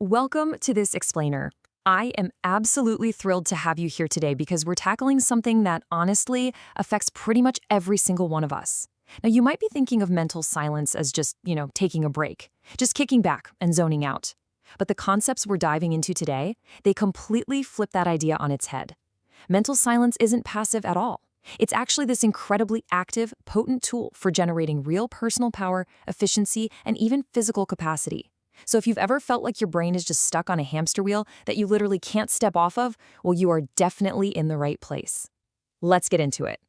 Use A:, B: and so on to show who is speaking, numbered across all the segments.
A: Welcome to this explainer. I am absolutely thrilled to have you here today because we're tackling something that honestly affects pretty much every single one of us. Now, you might be thinking of mental silence as just, taking a break, just kicking back and zoning out. But the concepts we're diving into today, they completely flip that idea on its head. Mental silence isn't passive at all. It's actually this incredibly active, potent tool for generating real personal power, efficiency, and even physical capacity. So if you've ever felt like your brain is just stuck on a hamster wheel that you literally can't step off of, well, you are definitely in the right place. Let's get into it.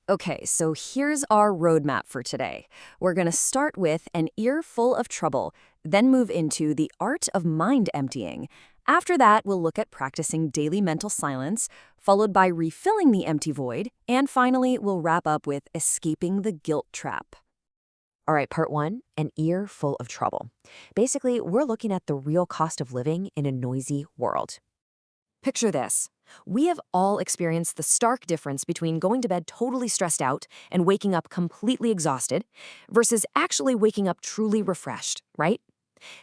A: Okay, so here's our roadmap for today. We're going to start with an ear full of trouble, then move into the art of mind emptying. After that, we'll look at practicing daily mental silence, followed by refilling the empty void, and finally, we'll wrap up with escaping the guilt trap.
B: All right, part one, an ear full of trouble. Basically, we're looking at the real cost of living in a noisy world.
A: Picture this. We have all experienced the stark difference between going to bed totally stressed out and waking up completely exhausted versus actually waking up truly refreshed, right?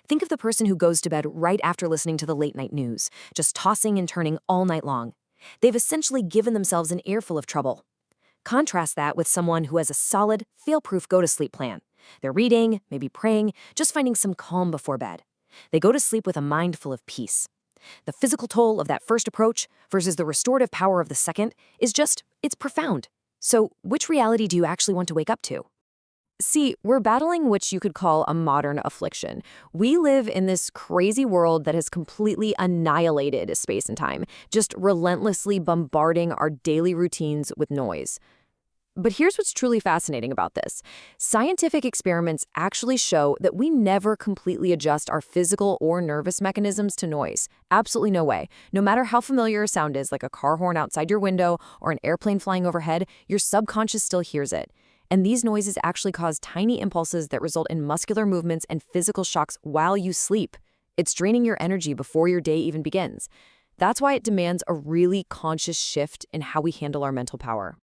A: Think of the person who goes to bed right after listening to the late night news, just tossing and turning all night long. They've essentially given themselves an earful of trouble. Contrast that with someone who has a solid, fail-proof go-to-sleep plan. They're reading, maybe praying, just finding some calm before bed. They go to sleep with a mind full of peace. The physical toll of that first approach versus the restorative power of the second it's profound. So, which reality do you actually want to wake up to? See, we're battling what you could call a modern affliction. We live in this crazy world that has completely annihilated space and time, just relentlessly bombarding our daily routines with noise. But here's what's truly fascinating about this. Scientific experiments actually show that we never completely adjust our physical or nervous mechanisms to noise. Absolutely no way. No matter how familiar a sound is, like a car horn outside your window or an airplane flying overhead, your subconscious still hears it. And these noises actually cause tiny impulses that result in muscular movements and physical shocks while you sleep. It's draining your energy before your day even begins. That's why it demands a really conscious shift in how we handle our mental power.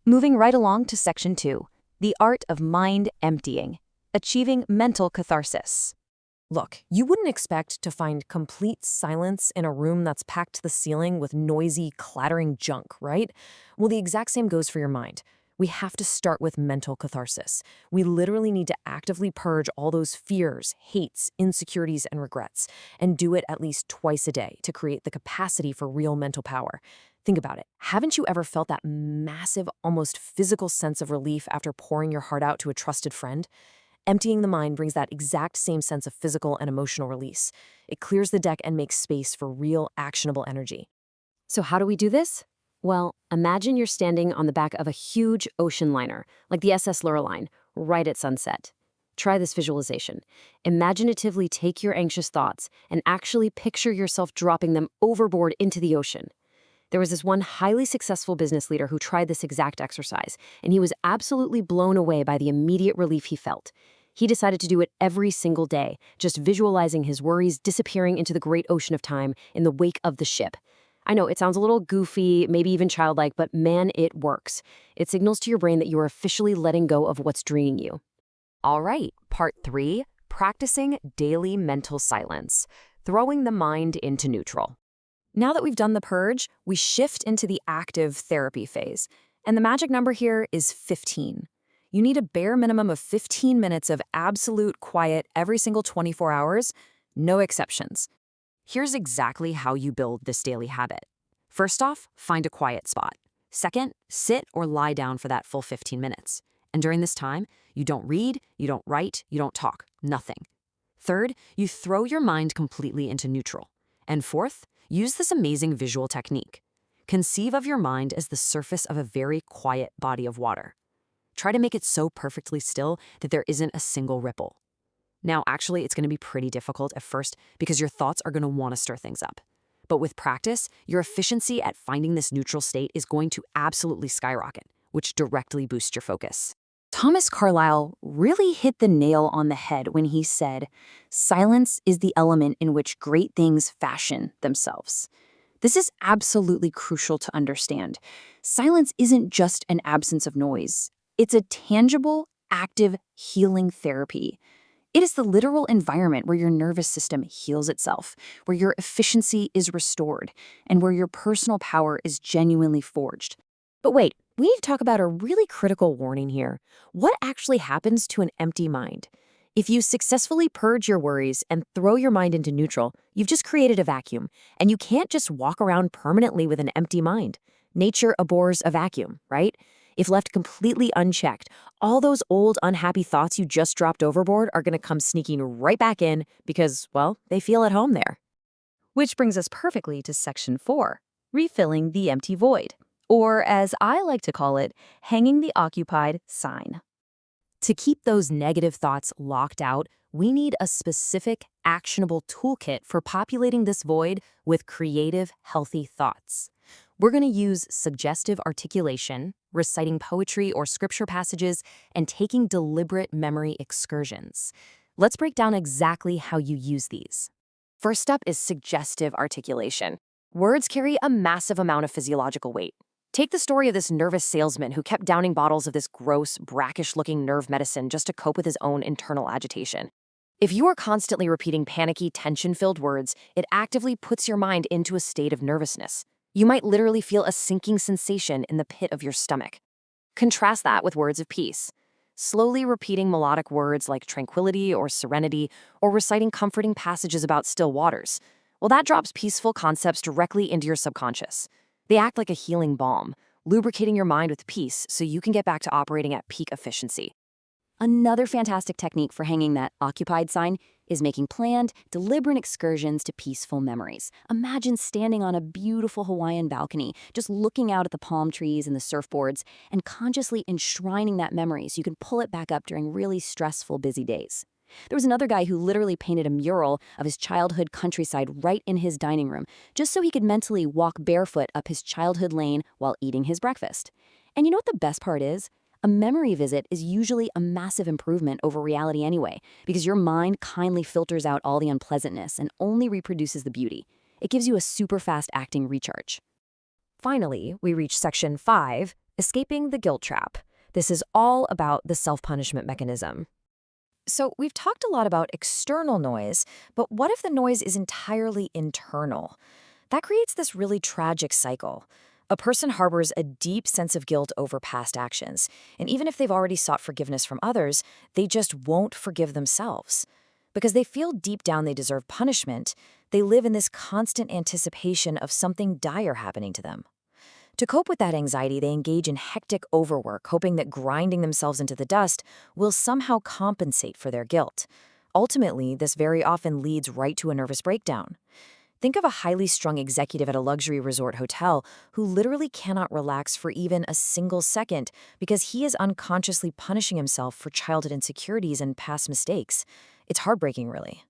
B: Moving right along to section two, the art of mind emptying, achieving mental catharsis.
A: Look, you wouldn't expect to find complete silence in a room that's packed to the ceiling with noisy, clattering junk, right? Well, the exact same goes for your mind. We have to start with mental catharsis. We literally need to actively purge all those fears, hates, insecurities, and regrets, and do it at least twice a day to create the capacity for real mental power. Think about it. Haven't you ever felt that massive, almost physical sense of relief after pouring your heart out to a trusted friend? Emptying the mind brings that exact same sense of physical and emotional release. It clears the deck and makes space for real, actionable energy.
B: So how do we do this? Well, imagine you're standing on the back of a huge ocean liner, like the SS Lurline, right at sunset. Try this visualization. Imaginatively take your anxious thoughts and actually picture yourself dropping them overboard into the ocean. There was this one highly successful business leader who tried this exact exercise, and he was absolutely blown away by the immediate relief he felt. He decided to do it every single day, just visualizing his worries disappearing into the great ocean of time in the wake of the ship. I know it sounds a little goofy, maybe even childlike, but man, it works. It signals to your brain that you are officially letting go of what's draining you.
A: All right, part three, practicing daily mental silence, throwing the mind into neutral. Now that we've done the purge, we shift into the active therapy phase. And the magic number here is 15. You need a bare minimum of 15 minutes of absolute quiet every single 24 hours, no exceptions. Here's exactly how you build this daily habit. First off, find a quiet spot. Second, sit or lie down for that full 15 minutes. And during this time, you don't read, you don't write, you don't talk, nothing. Third, you throw your mind completely into neutral. And fourth, use this amazing visual technique. Conceive of your mind as the surface of a very quiet body of water. Try to make it so perfectly still that there isn't a single ripple. Now, actually, it's going to be pretty difficult at first because your thoughts are going to want to stir things up. But with practice, your efficiency at finding this neutral state is going to absolutely skyrocket, which directly boosts your focus.
B: Thomas Carlyle really hit the nail on the head when he said, "Silence is the element in which great things fashion themselves." This is absolutely crucial to understand. Silence isn't just an absence of noise. It's a tangible, active healing therapy.
C: It is the literal environment where your nervous system heals itself, where your efficiency is restored, and where your personal power is genuinely forged.
A: But wait, we need to talk about a really critical warning here. What actually happens to an empty mind? If you successfully purge your worries and throw your mind into neutral, you've just created a vacuum, and you can't just walk around permanently with an empty mind. Nature abhors a vacuum, right? If left completely unchecked, all those old unhappy thoughts you just dropped overboard are going to come sneaking right back in because, well, they feel at home there.
B: Which brings us perfectly to Section 4, refilling the empty void, or as I like to call it, hanging the occupied sign.
A: To keep those negative thoughts locked out, we need a specific, actionable toolkit for populating this void with creative, healthy thoughts. We're going to use suggestive articulation, reciting poetry or scripture passages, and taking deliberate memory excursions. Let's break down exactly how you use these. First up is suggestive articulation. Words carry a massive amount of physiological weight. Take the story of this nervous salesman who kept downing bottles of this gross, brackish-looking nerve medicine just to cope with his own internal agitation. If you are constantly repeating panicky, tension-filled words, it actively puts your mind into a state of nervousness. You might literally feel a sinking sensation in the pit of your stomach. Contrast that with words of peace. Slowly repeating melodic words like tranquility or serenity, or reciting comforting passages about still waters. Well, that drops peaceful concepts directly into your subconscious. They act like a healing balm, lubricating your mind with peace so you can get back to operating at peak efficiency.
C: Another fantastic technique for hanging that occupied sign is making planned, deliberate excursions to peaceful memories. Imagine standing on a beautiful Hawaiian balcony, just looking out at the palm trees and the surfboards, and consciously enshrining that memory so you can pull it back up during really stressful, busy days. There was another guy who literally painted a mural of his childhood countryside right in his dining room, just so he could mentally walk barefoot up his childhood lane while eating his breakfast. And you know what the best part is? A memory visit is usually a massive improvement over reality anyway, because your mind kindly filters out all the unpleasantness and only reproduces the beauty. It gives you a super fast acting recharge.
A: Finally, we reach Section 5, escaping the guilt trap. This is all about the self-punishment mechanism. So we've talked a lot about external noise, but what if the noise is entirely internal? That creates this really tragic cycle. A person harbors a deep sense of guilt over past actions, and even if they've already sought forgiveness from others, they just won't forgive themselves. Because they feel deep down they deserve punishment, they live in this constant anticipation of something dire happening to them. To cope with that anxiety, they engage in hectic overwork, hoping that grinding themselves into the dust will somehow compensate for their guilt. Ultimately, this very often leads right to a nervous breakdown. Think of a highly strung executive at a luxury resort hotel who literally cannot relax for even a single second because he is unconsciously punishing himself for childhood insecurities and past mistakes. It's heartbreaking, really.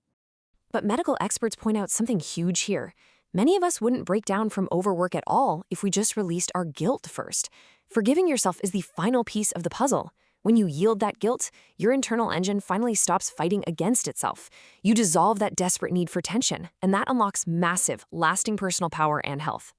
A: But medical experts point out something huge here. Many of us wouldn't break down from overwork at all if we just released our guilt first. Forgiving yourself is the final piece of the puzzle. When you yield that guilt, your internal engine finally stops fighting against itself. You dissolve that desperate need for tension, and that unlocks massive, lasting personal power and health.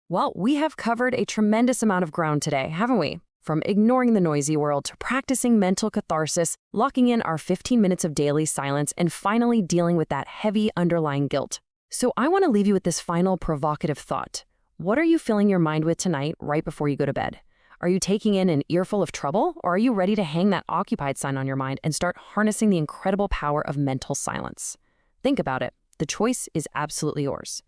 A: Well, we have covered a tremendous amount of ground today, haven't we? From ignoring the noisy world to practicing mental catharsis, locking in our 15 minutes of daily silence, and finally dealing with that heavy underlying guilt. So I want to leave you with this final provocative thought. What are you filling your mind with tonight right before you go to bed? Are you taking in an earful of trouble, or are you ready to hang that occupied sign on your mind and start harnessing the incredible power of mental silence? Think about it. The choice is absolutely yours.